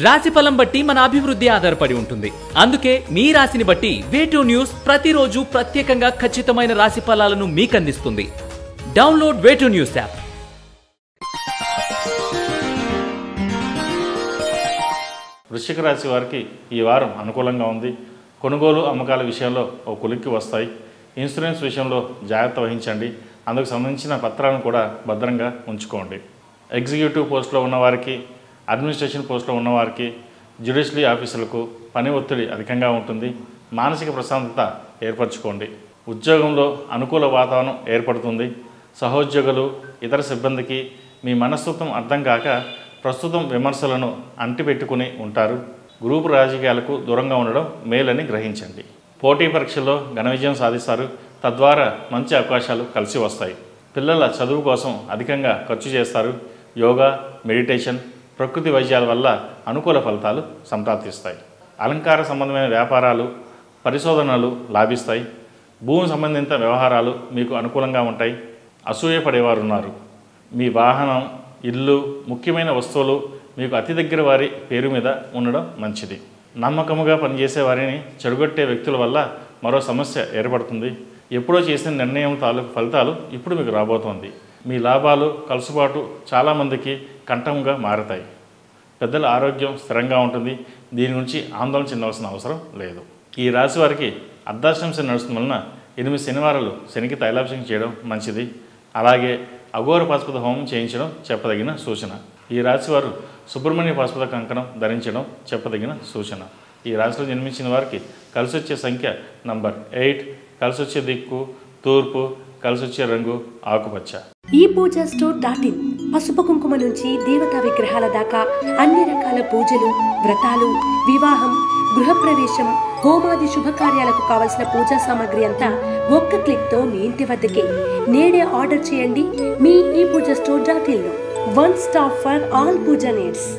రాశిఫలం బట్టి మన అభివృద్ధి ఆధారపడి ఉంటుంది. అందుకే మీ రాశిని బట్టి వే2 న్యూస్ ప్రతిరోజు ప్రత్యేకంగా ఖచ్చితమైన రాశి ఫలాలను మీకు అందిస్తుంది. Download Way2News app. వృశ్చిక రాశి వారికి ఈ వారం అనుకూలంగా ఉంది. కొనుగోలు అమ్మకాల విషయంలో ఒక కొలిక్కి వస్తాయి. ఇన్సూరెన్స్ విషయంలో జాగ్రత్త వహించండి. అందుకు సంబంధించిన పత్రాలను కూడా భద్రంగా ఉంచుకోండి. ఎగ్జిక్యూటివ్ పోస్టులో ఉన్నవారికి, అడ్మినిస్ట్రేషన్ పోస్టులో ఉన్నవారికి, జ్యుడిషియరీ ఆఫీసులకు పని ఒత్తిడి అధికంగా ఉంటుంది. మానసిక ప్రశాంతత ఏర్పరచుకోండి. ఉద్యోగంలో అనుకూల వాతావరణం ఏర్పడుతుంది. సహోద్యోగులు, ఇతర సిబ్బందికి మీ మనస్తత్వం అర్థం కాక ప్రస్తుతం విమర్శలను అంటిపెట్టుకుని ఉంటారు. గ్రూపు రాజకీయాలకు దూరంగా ఉండడం మేలని గ్రహించండి. పోటీ పరీక్షల్లో ఘన విజయం సాధిస్తారు. తద్వారా మంచి అవకాశాలు కలిసి వస్తాయి. పిల్లల చదువు కోసం అధికంగా ఖర్చు చేస్తారు. యోగా, మెడిటేషన్, ప్రకృతి వైద్యాల వల్ల అనుకూల ఫలితాలు సంప్రాప్తిస్తాయి. అలంకార సంబంధమైన వ్యాపారాలు, పరిశోధనలు లాభిస్తాయి. భూమి సంబంధిత వ్యవహారాలు మీకు అనుకూలంగా ఉంటాయి. అసూయపడేవారు ఉన్నారు. మీ వాహనం, ఇల్లు, ముఖ్యమైన వస్తువులు మీకు అతి దగ్గర వారి పేరు మీద ఉండడం మంచిది. నమ్మకముగా పనిచేసే వారిని చెడగొట్టే వ్యక్తుల వల్ల మరో సమస్య ఏర్పడుతుంది. ఎప్పుడో చేసిన నిర్ణయం తాలూకు ఫలితాలు ఇప్పుడు మీకు రాబోతోంది. మీ లాభాలు, కలుసుబాటు చాలామందికి కంఠంగా మారతాయి. పెద్దల ఆరోగ్యం స్థిరంగా ఉంటుంది. దీని గురించి ఆందోళన చెందవలసిన అవసరం లేదు. ఈ రాశి వారికి అర్ధాష్టమ శని నడుస్తున్న వలన 8 శనివారాలు శనికి తైలాభిషేకం చేయడం మంచిది. అలాగే అఘోర పాశుపత హోమం చేయించడం చెప్పదగిన సూచన. ఈ రాశివారు సుబ్రహ్మణ్య పాశుపత కంకణం ధరించడం చెప్పదగిన సూచన. ఈ రాశిలో జన్మించిన వారికి కలిసి వచ్చే సంఖ్య నంబర్ 8, కలిసి వచ్చే దిక్కు తూర్పు, కలిసి వచ్చే రంగు ఆకుపచ్చ. ఈ పూజ స్టోర్.in పసుపు కుంకుమ నుంచి దేవతా విగ్రహాల దాకా అన్ని రకాల పూజలు, వ్రతాలు, వివాహం, గృహప్రవేశం, హోమాది శుభకార్యాలకు కావలసిన పూజా సామాగ్రి అంతా ఒక్క క్లిక్ తో మీ ఇంటి వద్దకే. నేడే ఆర్డర్ చేయండి మీ ఈ పూజ స్టోర్.in లో. One stop for all puja needs.